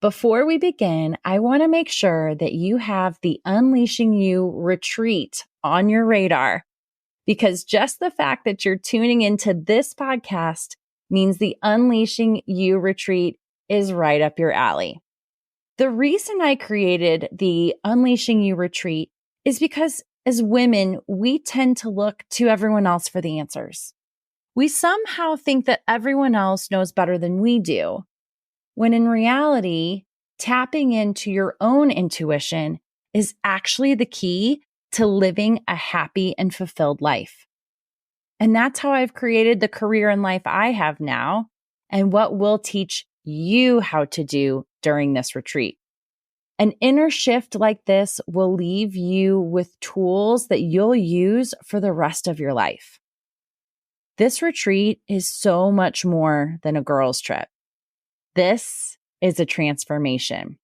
Before we begin, I want to make sure that you have the Unleashing You retreat on your radar, because just the fact that you're tuning into this podcast means the Unleashing You retreat is right up your alley. The reason I created the Unleashing You retreat is because as women, we tend to look to everyone else for the answers. We somehow think that everyone else knows better than we do, when in reality, tapping into your own intuition is actually the key to living a happy and fulfilled life. And that's how I've created the career and life I have now, and what we'll teach you how to do during this retreat. An inner shift like this will leave you with tools that you'll use for the rest of your life. This retreat is so much more than a girls' trip. This is a transformation.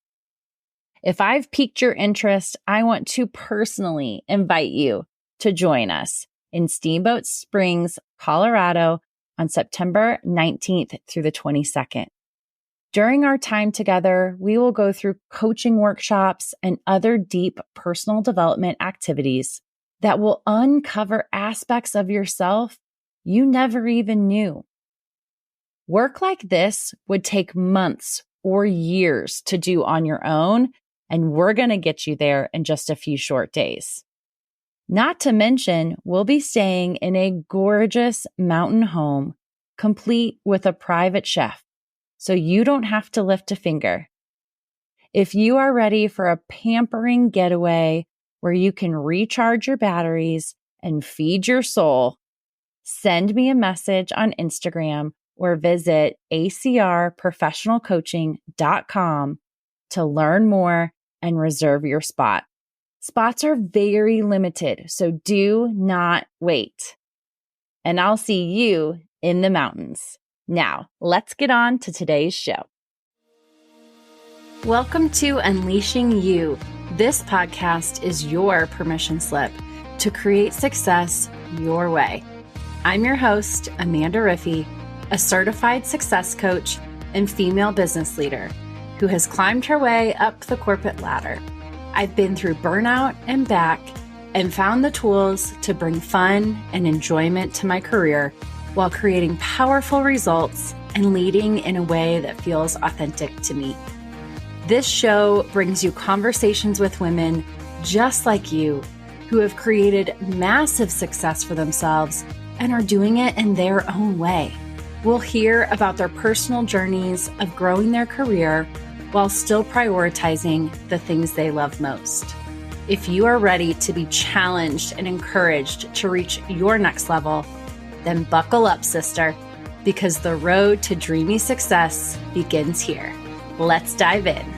If I've piqued your interest, I want to personally invite you to join us in Steamboat Springs, Colorado on September 19th through the 22nd. During our time together, we will go through coaching workshops and other deep personal development activities that will uncover aspects of yourself you never even knew. Work like this would take months or years to do on your own, and we're going to get you there in just a few short days. Not to mention, we'll be staying in a gorgeous mountain home, complete with a private chef, so you don't have to lift a finger. If you are ready for a pampering getaway where you can recharge your batteries and feed your soul, send me a message on Instagram or visit acrprofessionalcoaching.com to learn more and reserve your spot. Spots are very limited, so do not wait. And I'll see you in the mountains. Now, let's get on to today's show. Welcome to Unleashing You. This podcast is your permission slip to create success your way. I'm your host, Amanda Riffey, a certified success coach and female business leader who has climbed her way up the corporate ladder. I've been through burnout and back and found the tools to bring fun and enjoyment to my career while creating powerful results and leading in a way that feels authentic to me. This show brings you conversations with women just like you who have created massive success for themselves and are doing it in their own way. We'll hear about their personal journeys of growing their career while still prioritizing the things they love most. If you are ready to be challenged and encouraged to reach your next level, then buckle up, sister, because the road to dreamy success begins here. Let's dive in.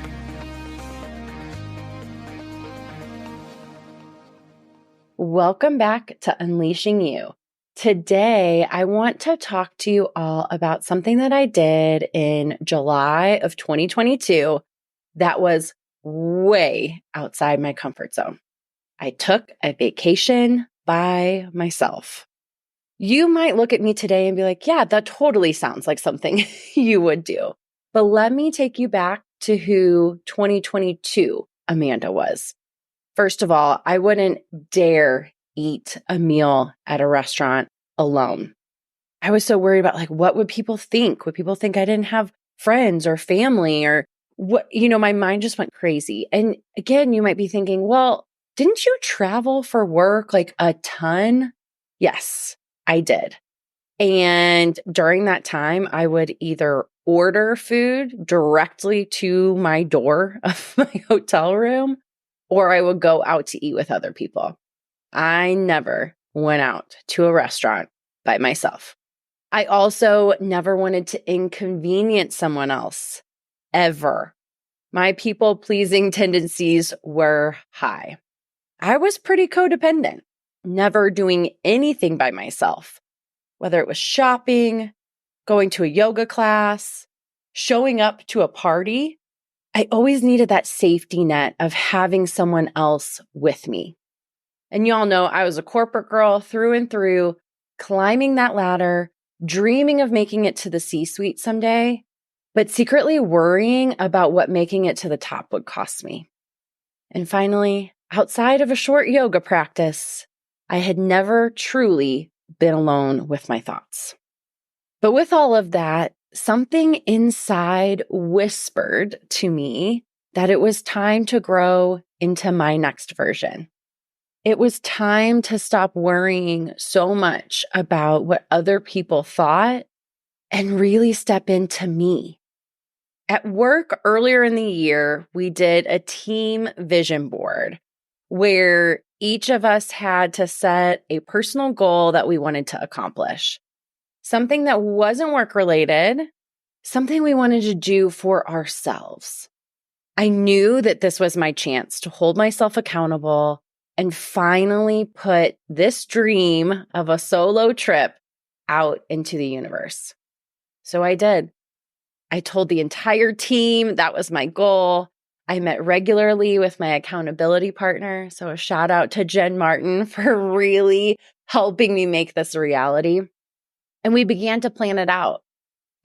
Welcome back to Unleashing You. Today, I want to talk to you all about something that I did in July of 2022 that was way outside my comfort zone. I took a vacation by myself. You might look at me today and be like, yeah, that totally sounds like something you would do. But let me take you back to who 2022 Amanda was. First of all, I wouldn't dare eat a meal at a restaurant alone. I was so worried about what would people think? Would people think I didn't have friends or family or what? My mind just went crazy. And again, you might be thinking, well, didn't you travel for work a ton? Yes, I did. And during that time, I would either order food directly to my door of my hotel room, or I would go out to eat with other people. I never went out to a restaurant by myself. I also never wanted to inconvenience someone else, ever. My people-pleasing tendencies were high. I was pretty codependent, never doing anything by myself, whether it was shopping, going to a yoga class, showing up to a party. I always needed that safety net of having someone else with me. And y'all know I was a corporate girl through and through, climbing that ladder, dreaming of making it to the C-suite someday. but secretly worrying about what making it to the top would cost me. And finally, outside of a short yoga practice, I had never truly been alone with my thoughts. But with all of that, something inside whispered to me that it was time to grow into my next version. It was time to stop worrying so much about what other people thought and really step into me. At work earlier in the year, we did a team vision board where each of us had to set a personal goal that we wanted to accomplish. Something that wasn't work related, something we wanted to do for ourselves. I knew that this was my chance to hold myself accountable and finally put this dream of a solo trip out into the universe. So I did. I told the entire team that was my goal. I met regularly with my accountability partner. So a shout out to Jen Martin for really helping me make this a reality. And we began to plan it out.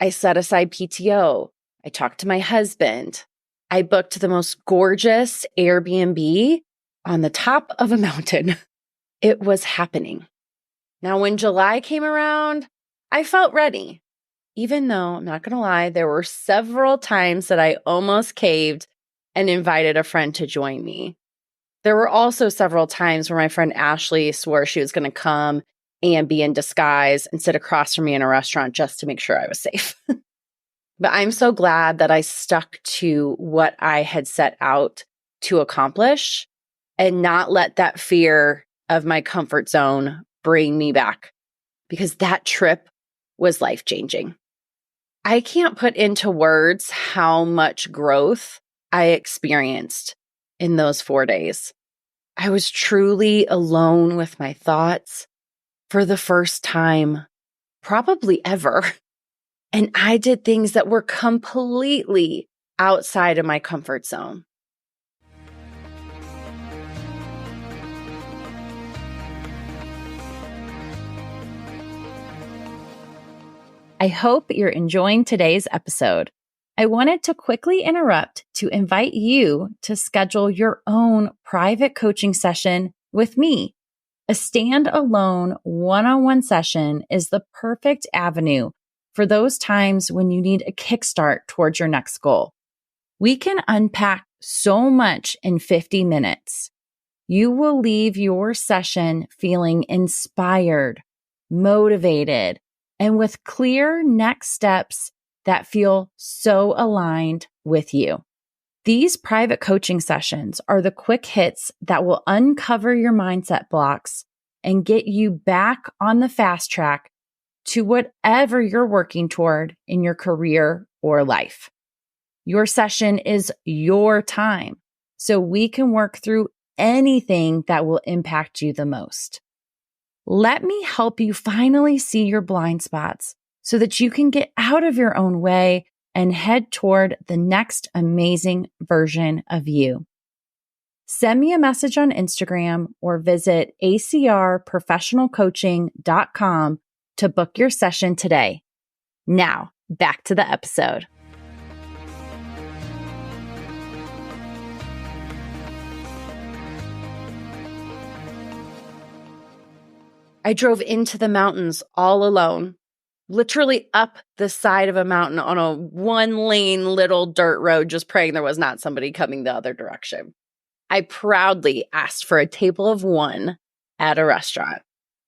I set aside PTO. I talked to my husband. I booked the most gorgeous Airbnb on the top of a mountain. It was happening. Now, when July came around, I felt ready. Even though, I'm not going to lie, there were several times that I almost caved and invited a friend to join me. There were also several times where my friend Ashley swore she was going to come and be in disguise and sit across from me in a restaurant just to make sure I was safe. But I'm so glad that I stuck to what I had set out to accomplish and not let that fear of my comfort zone bring me back, because that trip was life-changing. I can't put into words how much growth I experienced in those 4 days. I was truly alone with my thoughts for the first time, probably ever. And I did things that were completely outside of my comfort zone. I hope you're enjoying today's episode. I wanted to quickly interrupt to invite you to schedule your own private coaching session with me. A standalone one-on-one session is the perfect avenue for those times when you need a kickstart towards your next goal. We can unpack so much in 50 minutes. You will leave your session feeling inspired, motivated, and with clear next steps that feel so aligned with you. These private coaching sessions are the quick hits that will uncover your mindset blocks and get you back on the fast track to whatever you're working toward in your career or life. Your session is your time, so we can work through anything that will impact you the most. Let me help you finally see your blind spots so that you can get out of your own way and head toward the next amazing version of you. Send me a message on Instagram or visit acrprofessionalcoaching.com to book your session today. Now, back to the episode. I drove into the mountains all alone, literally up the side of a mountain on a one-lane little dirt road, just praying there was not somebody coming the other direction. I proudly asked for a table of one at a restaurant.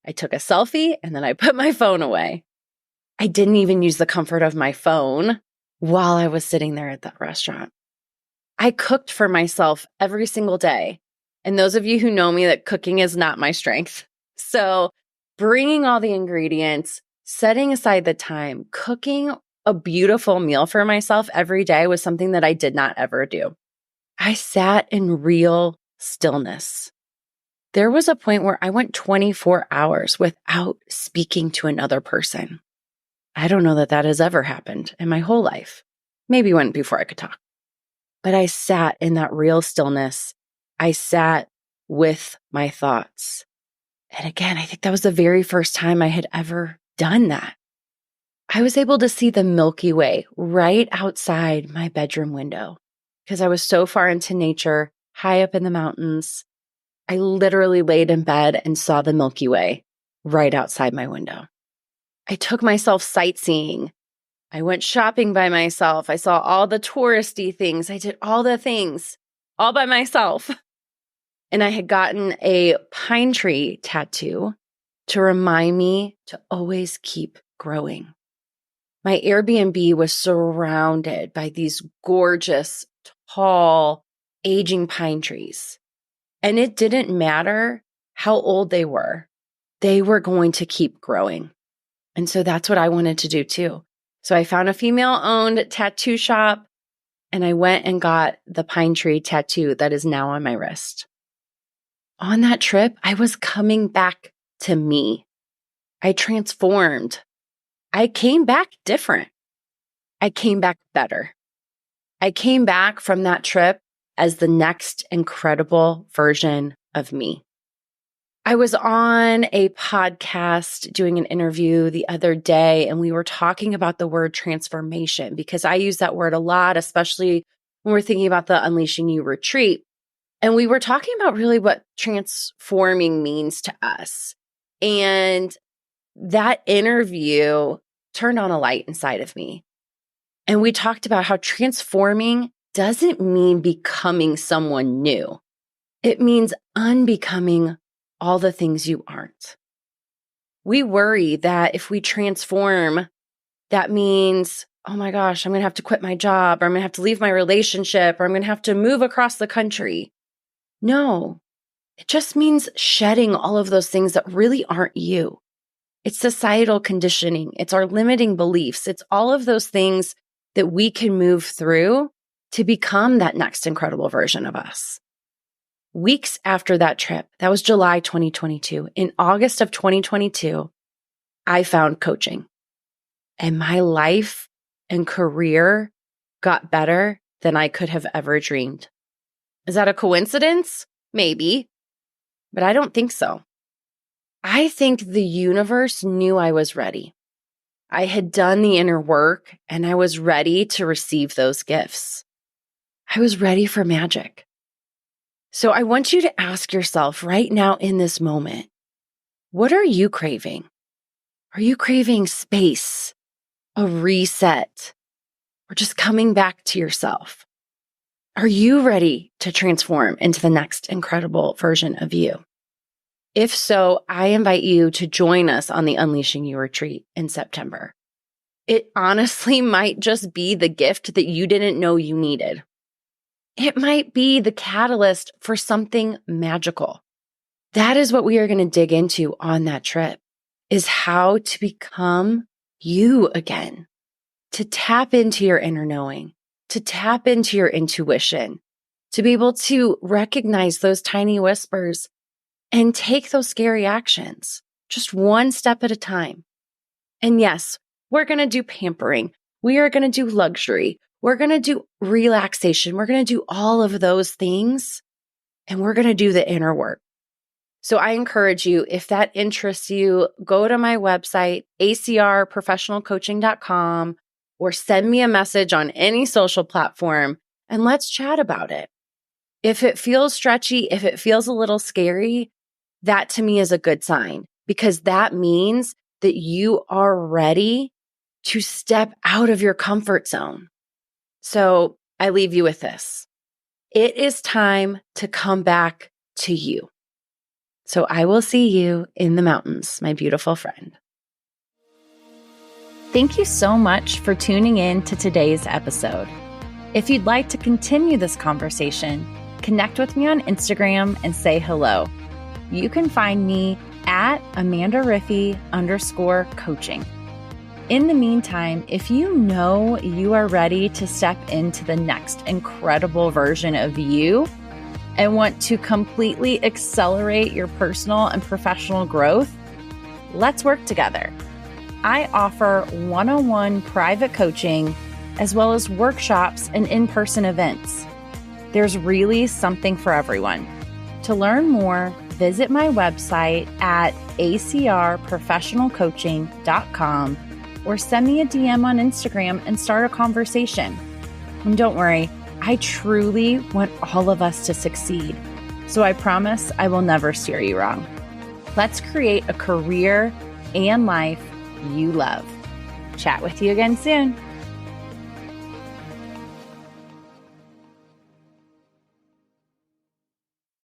I took a selfie and then I put my phone away. I didn't even use the comfort of my phone while I was sitting there at that restaurant. I cooked for myself every single day. And those of you who know me, that cooking is not my strength. So bringing all the ingredients, setting aside the time, cooking a beautiful meal for myself every day was something that I did not ever do. I sat in real stillness. There was a point where I went 24 hours without speaking to another person. I don't know that that has ever happened in my whole life. Maybe when before I could talk. But I sat in that real stillness. I sat with my thoughts. And again, I think that was the very first time I had ever done that. I was able to see the Milky Way right outside my bedroom window because I was so far into nature, high up in the mountains. I literally laid in bed and saw the Milky Way right outside my window. I took myself sightseeing. I went shopping by myself. I saw all the touristy things. I did all the things all by myself. And I had gotten a pine tree tattoo to remind me to always keep growing. My Airbnb was surrounded by these gorgeous, tall, aging pine trees. And it didn't matter how old they were going to keep growing. And so that's what I wanted to do too. So I found a female-owned tattoo shop and I went and got the pine tree tattoo that is now on my wrist. On that trip, I was coming back to me. I transformed. I came back different. I came back better. I came back from that trip as the next incredible version of me. I was on a podcast doing an interview the other day, and we were talking about the word transformation because I use that word a lot, especially when we're thinking about the Unleashing You retreat. And we were talking about really what transforming means to us. And that interview turned on a light inside of me. And we talked about how transforming doesn't mean becoming someone new. It means unbecoming all the things you aren't. We worry that if we transform, that means, oh my gosh, I'm going to have to quit my job, or I'm going to have to leave my relationship, or I'm going to have to move across the country. No, it just means shedding all of those things that really aren't you. It's societal conditioning. It's our limiting beliefs. It's all of those things that we can move through to become that next incredible version of us. Weeks after that trip, that was July 2022. In August of 2022, I found coaching. And my life and career got better than I could have ever dreamed. Is that a coincidence? Maybe, but I don't think so. I think the universe knew I was ready. I had done the inner work and I was ready to receive those gifts. I was ready for magic. So I want you to ask yourself right now in this moment, what are you craving? Are you craving space, a reset, or just coming back to yourself? Are you ready to transform into the next incredible version of you? If so, I invite you to join us on the Unleashing You retreat in September. It honestly might just be the gift that you didn't know you needed. It might be the catalyst for something magical. That is what we are going to dig into on that trip, is how to become you again, to tap into your inner knowing, to tap into your intuition, to be able to recognize those tiny whispers and take those scary actions, just one step at a time. And yes, we're going to do pampering. We are going to do luxury. We're going to do relaxation. We're going to do all of those things, and we're going to do the inner work. So I encourage you, if that interests you, go to my website, acrprofessionalcoaching.com, or send me a message on any social platform, and let's chat about it. If it feels stretchy, if it feels a little scary, that to me is a good sign, because that means that you are ready to step out of your comfort zone. So I leave you with this. It is time to come back to you. So I will see you in the mountains, my beautiful friend. Thank you so much for tuning in to today's episode. If you'd like to continue this conversation, connect with me on Instagram and say hello. You can find me at AmandaRiffy_coaching. In the meantime, if you know you are ready to step into the next incredible version of you and want to completely accelerate your personal and professional growth, let's work together. I offer one-on-one private coaching as well as workshops and in-person events. There's really something for everyone. To learn more, visit my website at acrprofessionalcoaching.com or send me a DM on Instagram and start a conversation. And don't worry, I truly want all of us to succeed. So I promise I will never steer you wrong. Let's create a career and life you love. Chat with you again soon.